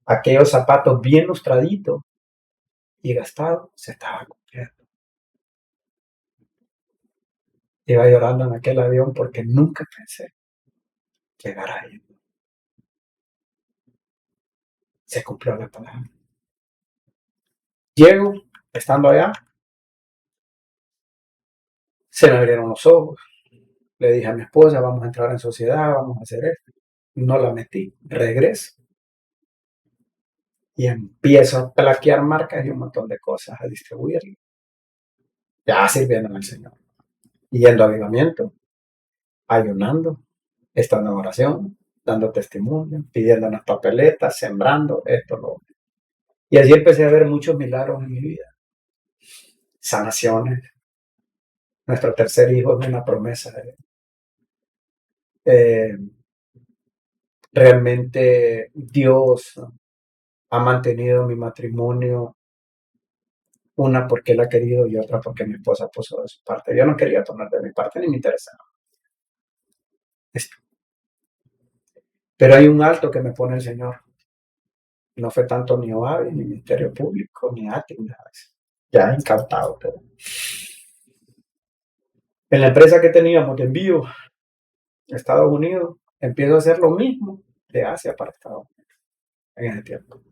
aquellos zapatos bien lustraditos y gastados, se estaba cumpliendo. Iba llorando en aquel avión porque nunca pensé llegar ahí. Se cumplió la palabra. Llego, estando allá, se me abrieron los ojos. Le dije a mi esposa, vamos a entrar en sociedad, vamos a hacer esto. No la metí, regreso. Y empiezo a plaquear marcas y un montón de cosas, a distribuirlo. Ya sirviendo al Señor. Yendo a avivamiento, ayunando, estando en oración, dando testimonio, pidiendo unas papeletas, sembrando esto, lo otro. Y así empecé a ver muchos milagros en mi vida. Sanaciones. Nuestro tercer hijo es una promesa. Realmente Dios ha mantenido mi matrimonio, una porque él ha querido y otra porque mi esposa puso de su parte. Yo no quería tomar de mi parte ni me interesaba esto. Pero hay un alto que me pone el Señor. No fue tanto ni OAVI, ni Ministerio Público, ni ATI, nada de eso. Ya encantado todo. En la empresa que teníamos de envío a Estados Unidos, empiezo a hacer lo mismo de Asia para Estados Unidos en ese tiempo.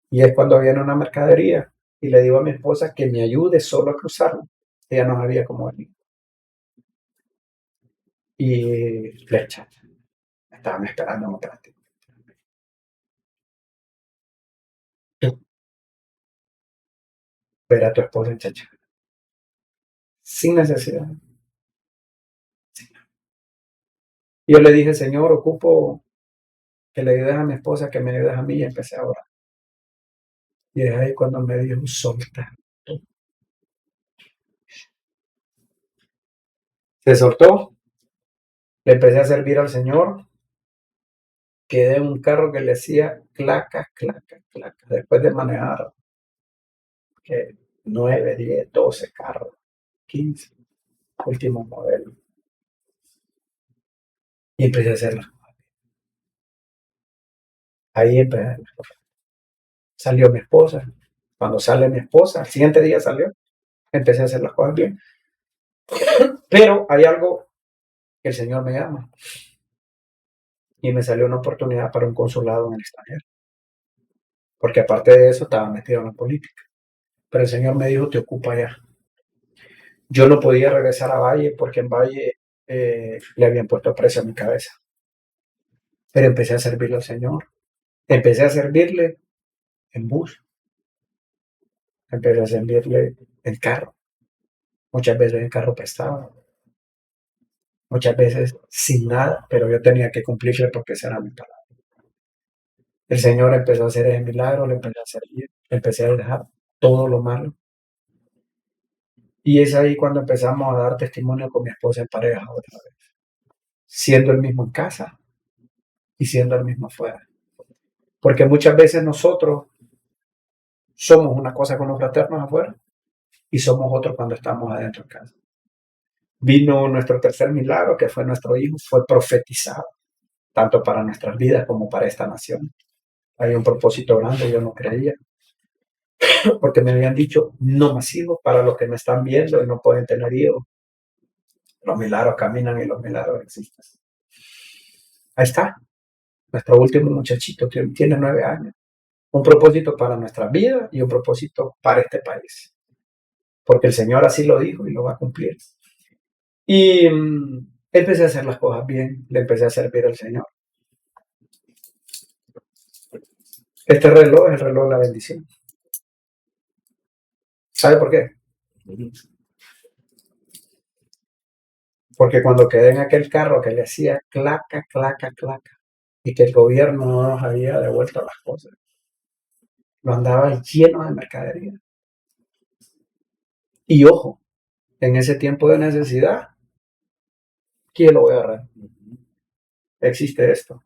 Y es cuando viene una mercadería y le digo a mi esposa que me ayude solo a cruzarlo. Ella no sabía cómo venir. Y flecha. Estaban esperando en otra tienda. Tú, ver a tu esposa en chacha. Sin necesidad. Y yo le dije, Señor, ocupo que le ayudes a mi esposa, que me ayudes a mí, y empecé a orar. Y es ahí cuando me dijo, solta. Se soltó, le empecé a servir al Señor, quedé en un carro que le hacía claca, claca, claca, después de manejar 9, 10, 12 carros, 15, último modelo. Y empecé a hacerlas. Ahí empecé. Salió mi esposa. Cuando sale mi esposa, al siguiente día salió, empecé a hacer las cosas bien. Pero hay algo que el Señor me llama. Y me salió una oportunidad para un consulado en el extranjero. Porque aparte de eso estaba metido en la política. Pero el Señor me dijo, te ocupa ya. Yo no podía regresar a Valle porque en Valle le habían puesto precio a mi cabeza. Pero empecé a servirle al Señor. Empecé a servirle en bus. Empecé a servirle en carro. Muchas veces en carro prestado. Muchas veces sin nada, pero yo tenía que cumplirle porque esa era mi palabra. El Señor empezó a hacer ese milagro, le empecé a servir, empecé a dejar todo lo malo. Y es ahí cuando empezamos a dar testimonio con mi esposa en pareja otra vez. Siendo el mismo en casa y siendo el mismo afuera. Porque muchas veces nosotros somos una cosa con los fraternos afuera y somos otro cuando estamos adentro en casa. Vino nuestro tercer milagro, que fue nuestro hijo, fue profetizado, tanto para nuestras vidas como para esta nación. Hay un propósito grande, yo no creía, porque me habían dicho, no más hijos para los que me están viendo y no pueden tener hijos. Los milagros caminan y los milagros existen. Ahí está, nuestro último muchachito tiene 9 años. Un propósito para nuestra vida y un propósito para este país. Porque el Señor así lo dijo y lo va a cumplir. Y empecé a hacer las cosas bien, le empecé a servir al Señor. Este reloj es el reloj de la bendición. ¿Sabe por qué? Porque cuando quedé en aquel carro que le hacía claca, claca, claca, y que el gobierno no nos había devuelto las cosas, lo andaba lleno de mercadería. Y ojo, en ese tiempo de necesidad, ¿quién lo voy a agarrar? Existe esto.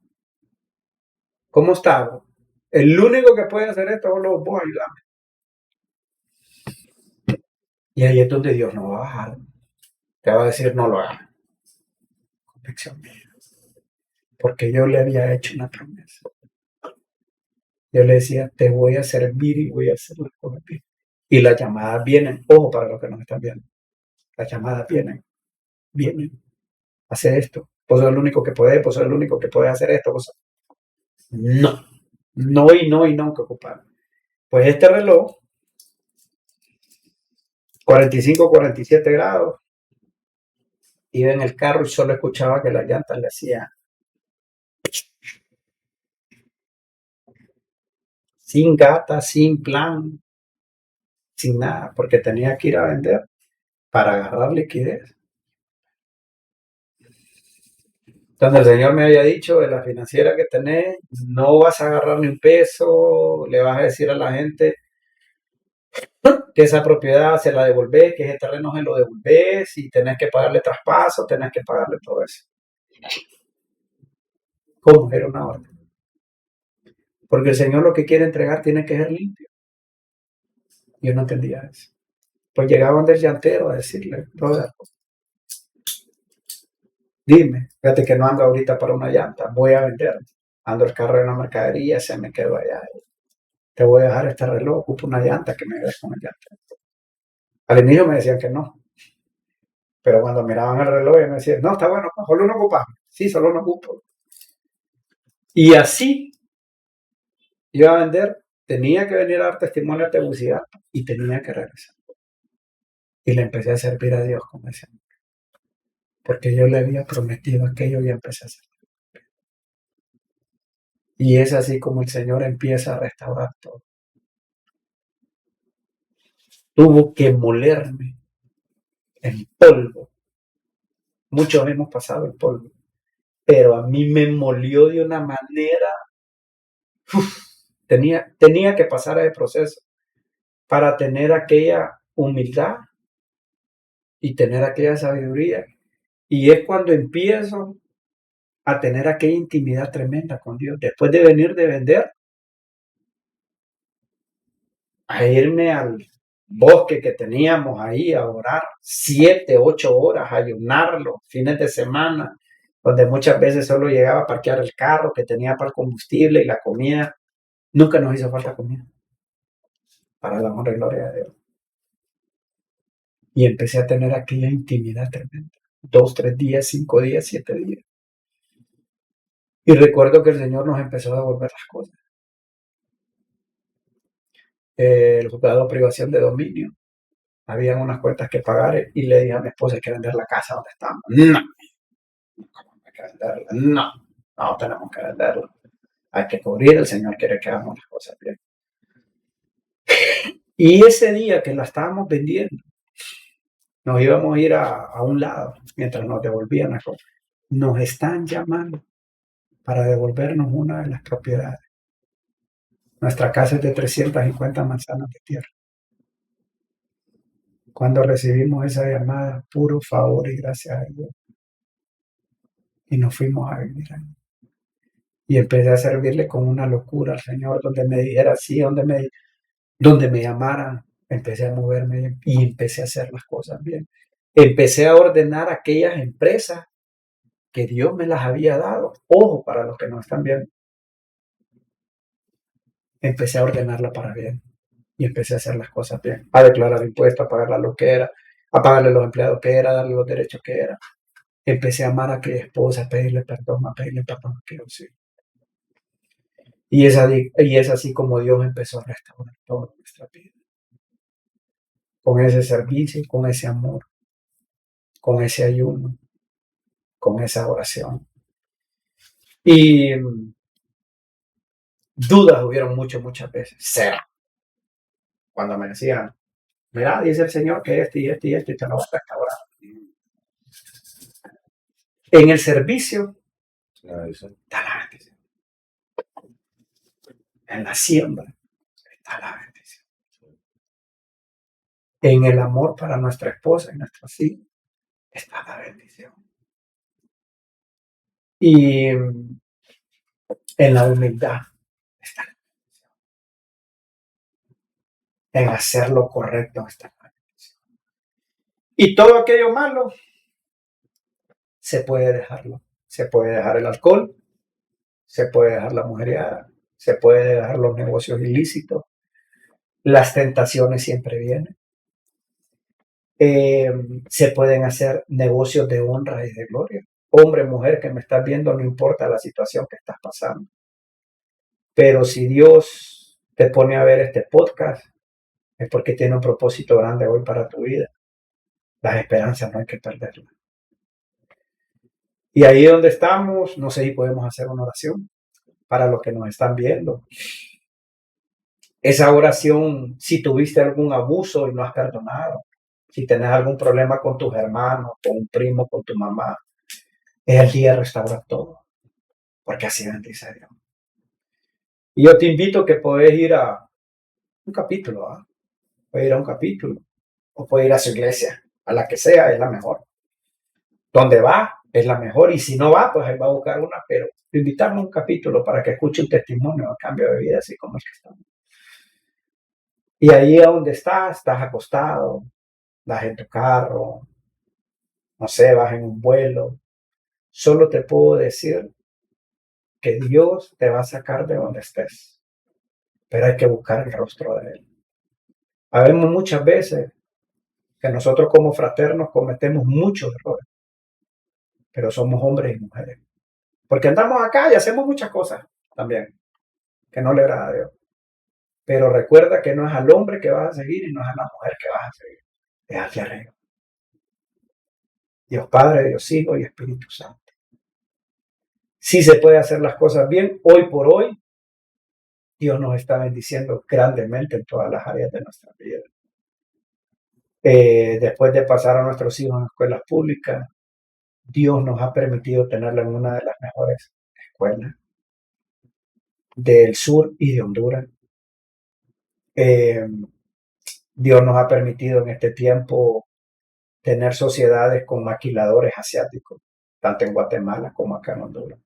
¿Cómo está? El único que puede hacer esto es vos, ayúdame. Y ahí es donde Dios nos va a bajar. te va a decir no lo haga. Convicción mía. Porque yo le había hecho una promesa. Yo le decía, te voy a servir y voy a hacer las cosas bien. Y las llamadas vienen, ojo para los que nos están viendo. Las llamadas vienen. Hace esto. Vos sos el único que puede, vos sos el único que puede hacer esto. No. No y no y no que ocupar. Pues este reloj, 45, 47 grados, iba en el carro y solo escuchaba que las llantas le hacían sin gata, sin plan, sin nada, porque tenía que ir a vender para agarrar liquidez. Entonces el señor me había dicho, de la financiera que tenés, no vas a agarrar ni un peso, le vas a decir a la gente que esa propiedad se la devolvés, que ese terreno se lo devolvés, y tenés que pagarle traspaso, tenés que pagarle todo eso. ¿Cómo? Era una orden. Porque el Señor lo que quiere entregar tiene que ser limpio. Yo no entendía eso. Pues llegaban del llantero a decirle, brother, dime, fíjate que no ando ahorita para una llanta, voy a vender. Ando el carro en la mercadería, se me quedó allá. Te voy a dejar este reloj, ocupo una llanta que me des con el llantero. Al inicio me decían que no, pero cuando miraban el reloj me decían, no, está bueno, solo no ocupas. Sí, solo no ocupo. Y así iba a vender, tenía que venir a dar testimonio de Tegucigalpa y tenía que regresar. Y le empecé a servir a Dios con ese amor. Porque yo le había prometido aquello y empecé a hacer. Y es así como el Señor empieza a restaurar todo. Tuvo que molerme en polvo. Muchos hemos pasado el polvo. Pero a mí me molió de una manera. Tenía que pasar ese proceso para tener aquella humildad y tener aquella sabiduría. Y es cuando empiezo a tener aquella intimidad tremenda con Dios. Después de venir de vender, a irme al bosque que teníamos ahí a orar 7, 8 horas, a ayunarlo, fines de semana, donde muchas veces solo llegaba a parquear el carro que tenía para el combustible y la comida. Nunca nos hizo falta comida. Para la honra y gloria de Dios. Y empecé a tener aquella intimidad tremenda. 2, 3 días, 5 días, 7 días. Y recuerdo que el Señor nos empezó a devolver las cosas. El juzgado de privación de dominio. Habían unas cuentas que pagar y le dije a mi esposa, hay que vender la casa donde estamos. No, ¿cómo hay que venderla? No tenemos que venderla. Hay que cubrir, el Señor quiere que hagamos las cosas bien. Y ese día que la estábamos vendiendo, nos íbamos a ir a un lado mientras nos devolvían las cosas. Nos están llamando para devolvernos una de las propiedades. Nuestra casa es de 350 manzanas de tierra. Cuando recibimos esa llamada, puro favor y gracias a Dios. Y nos fuimos a vivir ahí. Y empecé a servirle con una locura al Señor, donde me dijera sí, donde me llamaran. Empecé a moverme y empecé a hacer las cosas bien. Empecé a ordenar aquellas empresas que Dios me las había dado. Ojo para los que nos están viendo. Empecé a ordenarla para bien. Y empecé a hacer las cosas bien. A declarar impuestos, a pagar la luz que era, a pagarle a los empleados que era, a darle los derechos que era. Empecé a amar a aquella esposa, a pedirle perdón a aquellos sí. Y es así como Dios empezó a restaurar toda nuestra vida. Con ese servicio, con ese amor, con ese ayuno, con esa oración. Y dudas hubieron muchas veces. Será. Cuando me decían, mira, dice el Señor que y te lo va a restaurar. En el servicio está la bendición. En la siembra está la bendición. En el amor para nuestra esposa y nuestros hijos está la bendición. Y en la humildad está la bendición. En hacer lo correcto está la bendición. Y todo aquello malo se puede dejarlo. Se puede dejar el alcohol, se puede dejar la mujeriada, se puede dejar los negocios ilícitos. Las tentaciones siempre vienen. Se pueden hacer negocios de honra y de gloria. Hombre, mujer que me estás viendo, no importa la situación que estás pasando. Pero si Dios te pone a ver este podcast, es porque tiene un propósito grande hoy para tu vida. Las esperanzas no hay que perderlas. Y ahí donde estamos, no sé si podemos hacer una oración para los que nos están viendo. Esa oración, si tuviste algún abuso y no has perdonado, si tenés algún problema con tus hermanos, con un primo, con tu mamá, es el día de restaurar todo, porque así bendice Dios. Y yo te invito que podés ir a un capítulo, ¿eh? Puedes ir a un capítulo, o puedes ir a su iglesia, a la que sea, es la mejor. Donde va, es la mejor, y si no va, pues él va a buscar una, pero invitarme a un capítulo para que escuche un testimonio, a cambio de vida, así como el que estamos. Y ahí a donde estás acostado, vas en tu carro, no sé, vas en un vuelo, solo te puedo decir que Dios te va a sacar de donde estés, pero hay que buscar el rostro de Él. Habemos muchas veces que nosotros como fraternos cometemos muchos errores, pero somos hombres y mujeres, porque andamos acá y hacemos muchas cosas también que no le agrada a Dios. Pero recuerda que no es al hombre que vas a seguir y no es a la mujer que vas a seguir, es hacia arriba. Dios Padre, Dios Hijo y Espíritu Santo. Si se puede hacer las cosas bien, hoy por hoy, Dios nos está bendiciendo grandemente en todas las áreas de nuestra vida. Después de pasar a nuestros hijos en escuelas públicas, Dios nos ha permitido tenerlo en una de las mejores escuelas del sur y de Honduras. Dios nos ha permitido en este tiempo tener sociedades con maquiladores asiáticos, tanto en Guatemala como acá en Honduras.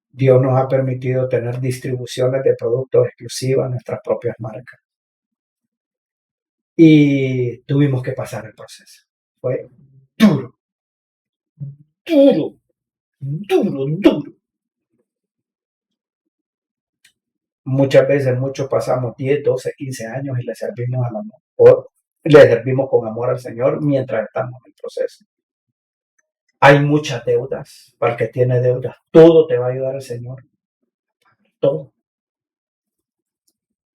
Dios nos ha permitido tener distribuciones de productos exclusivas, nuestras propias marcas. Y tuvimos que pasar el proceso. Fue duro, duro, duro, duro. Muchas veces, muchos pasamos 10, 12, 15 años y le servimos al amor. O le servimos con amor al Señor mientras estamos en el proceso. Hay muchas deudas. Para el que tiene deudas, todo te va a ayudar el Señor. Todo.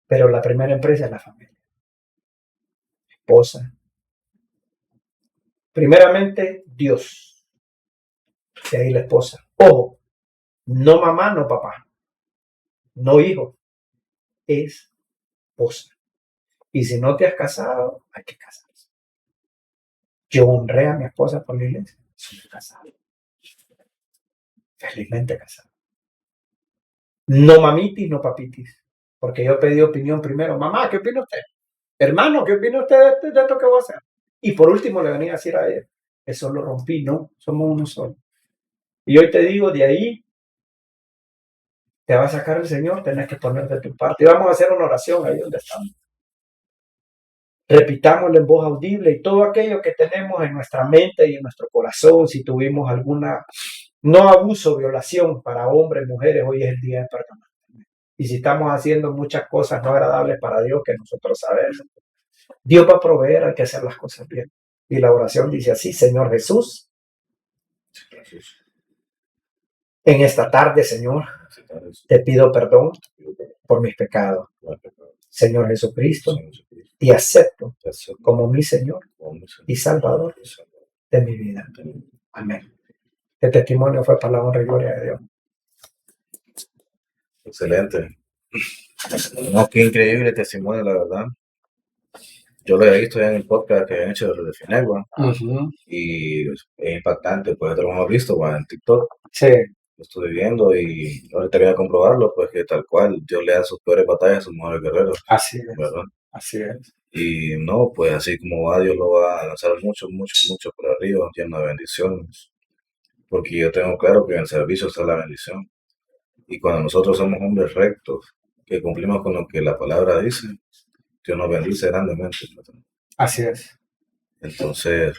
Pero la primera empresa es la familia. Esposa. Primeramente, Dios. De ahí la esposa. Ojo, no mamá, no papá. No hijo. Es esposa. Y si no te has casado, hay que casarse. Yo honré a mi esposa por la iglesia. Soy casado. Felizmente casado. No mamitis, no papitis. Porque yo pedí opinión primero. Mamá, ¿qué opina usted? Hermano, ¿qué opina usted de esto que voy a hacer? Y por último le venía a decir a ella. Eso lo rompí, no. Somos uno solo. Y hoy te digo, de ahí te va a sacar el Señor, tenés que poner de tu parte. Y vamos a hacer una oración ahí donde estamos. Repitámoslo en voz audible y todo aquello que tenemos en nuestra mente y en nuestro corazón, si tuvimos alguna, no abuso, violación para hombres, mujeres, hoy es el día de perdonar. Y si estamos haciendo muchas cosas no agradables para Dios, que nosotros sabemos, Dios va a proveer, hay que hacer las cosas bien. Y la oración dice así: Señor Jesús, en esta tarde, Señor, te pido perdón por mis pecados. Señor Jesucristo, te acepto como mi Señor y Salvador de mi vida. Amén. El testimonio fue para la honra y gloria de Dios. Excelente. No, qué increíble testimonio, la verdad. Yo lo he visto ya en el podcast que han hecho de Finegua. Y es impactante, pues lo hemos visto en TikTok. Sí. Lo estoy viendo y ahorita voy a comprobarlo, pues que tal cual Dios le da sus peores batallas a sus mejores guerreros. Así es. ¿Verdad? Así es. Y no, pues así como va, Dios lo va a lanzar mucho, mucho, mucho por arriba, lleno de bendiciones. Porque yo tengo claro que en el servicio está la bendición. Y cuando nosotros somos hombres rectos, que cumplimos con lo que la palabra dice, Dios nos bendice grandemente. Así es. Entonces,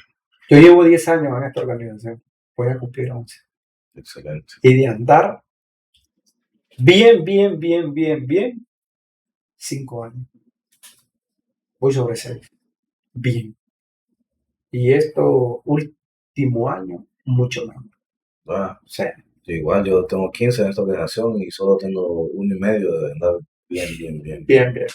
yo llevo 10 años en esta organización. voy a cumplir 11. Excelente. Y de andar bien, 5 años. Voy sobre 6. Bien. Y esto último año, mucho mejor. Ah, O sea, igual yo tengo 15 en esta organización y solo tengo 1 y medio de andar bien. bien.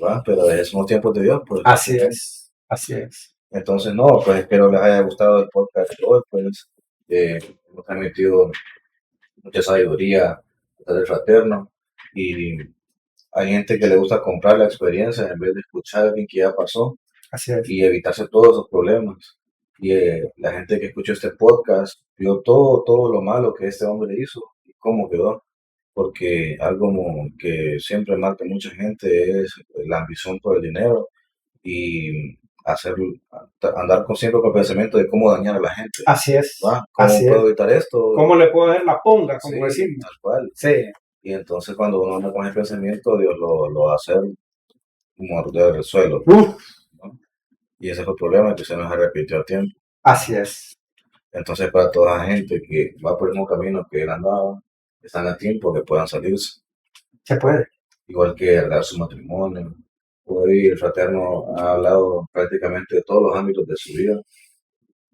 ¿Va? Pero son los tiempos de Dios, pues. Así es. Entonces, no, pues espero les haya gustado el podcast de hoy, pues. Hemos transmitido mucha sabiduría del fraterno y hay gente que le gusta comprar la experiencia en vez de escuchar a alguien que ya pasó Así es. y evitarse todos esos problemas. Y la gente que escuchó este podcast vio todo lo malo que este hombre hizo y cómo quedó. Porque algo que siempre marca a mucha gente es la ambición por el dinero y hacer, andar siempre con el pensamiento de cómo dañar a la gente. Así es. ¿Va? ¿Cómo puedo evitar esto? ¿Cómo le puedo dar la ponga, como Sí, decimos? tal cual. Sí. Y entonces cuando uno anda con ese pensamiento, Dios lo va a hacer morder el suelo. Uf. ¿No? Y ese fue el problema, que se nos arrepintió a tiempo. Así es. Entonces para toda la gente que va por el mismo camino que él andaba, están a tiempo que puedan salirse. Se puede. Igual que arreglar su matrimonio. Hoy el fraterno ha hablado prácticamente de todos los ámbitos de su vida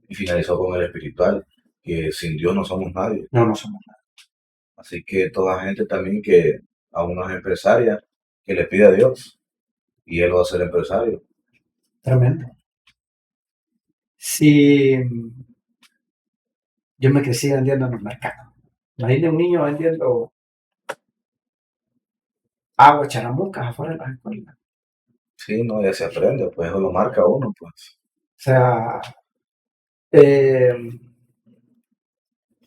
y finalizó con el espiritual, que sin Dios no somos nadie. No somos nada. Así que toda gente también que aún no es empresaria, que le pide a Dios y él va a ser empresario. Tremendo. Si yo me crecí vendiendo en el mercado. Imagínate un niño vendiendo agua, charamuscas afuera de las escuelas. Sí, no, ya se aprende, pues eso lo marca uno, pues. O sea,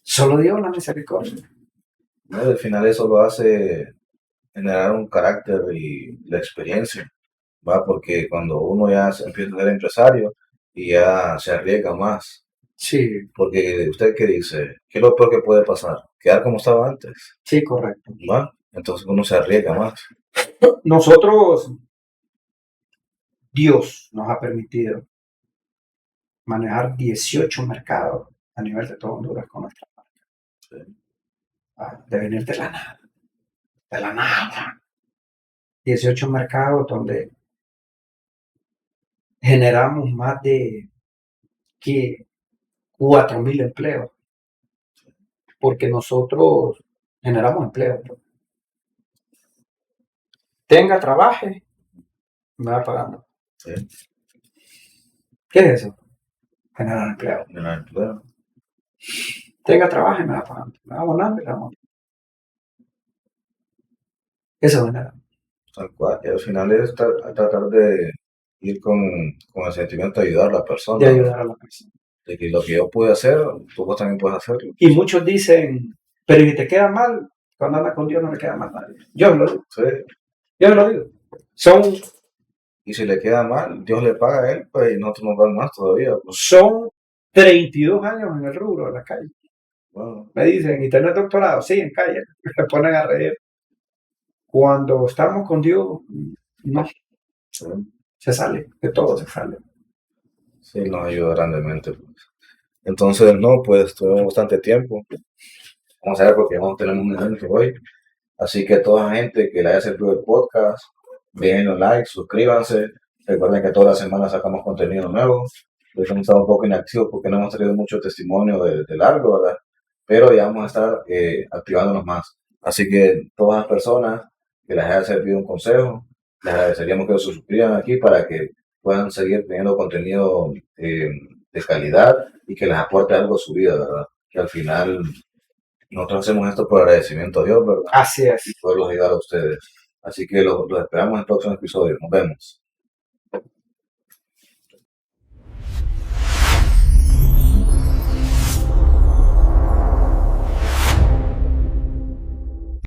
solo Dios la misericordia. No, al final eso lo hace generar un carácter y la experiencia, ¿va? Porque cuando uno ya empieza a ser empresario y ya se arriesga más. Sí. Porque usted qué dice, ¿qué es lo peor que puede pasar? ¿Quedar como estaba antes? Sí, correcto. ¿Va? Entonces uno se arriesga más. Nosotros, Dios nos ha permitido manejar 18 mercados a nivel de todo Honduras con nuestra marca. Sí. De venir de la nada. 18 mercados donde generamos más de 4,000 empleos. Porque nosotros generamos empleo. Tenga, trabaje, me va pagando. Sí. ¿Qué es eso? Generar empleo. Tenga, trabaje, me va pagando. Me va abonando y le vamos. Eso genera. Tal cual. Y al final es tratar de ir con el sentimiento de ayudar a la persona. De ayudar a la persona. De que lo que yo pude hacer, tú vos también puedes hacerlo. Y muchos dicen, pero si te queda mal, cuando andas con Dios no le queda mal a nadie. Yo lo digo. Sí. Yo lo digo. Y si le queda mal, Dios le paga a él, pues, y nosotros nos dan más todavía. Pues. Son 32 años en el rubro de la calle. Wow. Me dicen, ¿y tenés doctorado? Sí, en calle. Me ponen a reír. Cuando estamos con Dios, no. Sí. Se sale, de todo se sale. Sí, nos ayuda grandemente. Pues. Entonces, no, pues tuvimos bastante tiempo. Vamos a ver porque no tenemos un evento hoy. Así que toda la gente que le haya servido el podcast, denle un like, suscríbanse. Recuerden que todas las semanas sacamos contenido nuevo. Hoy hemos estado un poco inactivos porque no hemos tenido mucho testimonio de largo, ¿verdad? Pero ya vamos a estar activándonos más. Así que todas las personas que les haya servido un consejo, les agradeceríamos que se suscriban aquí para que puedan seguir teniendo contenido de calidad y que les aporte algo a su vida, ¿verdad? Que al final nosotros hacemos esto por agradecimiento a Dios, ¿verdad? Así es. Y poderlos ayudar a ustedes. Así que los esperamos en el próximo episodio. Nos vemos.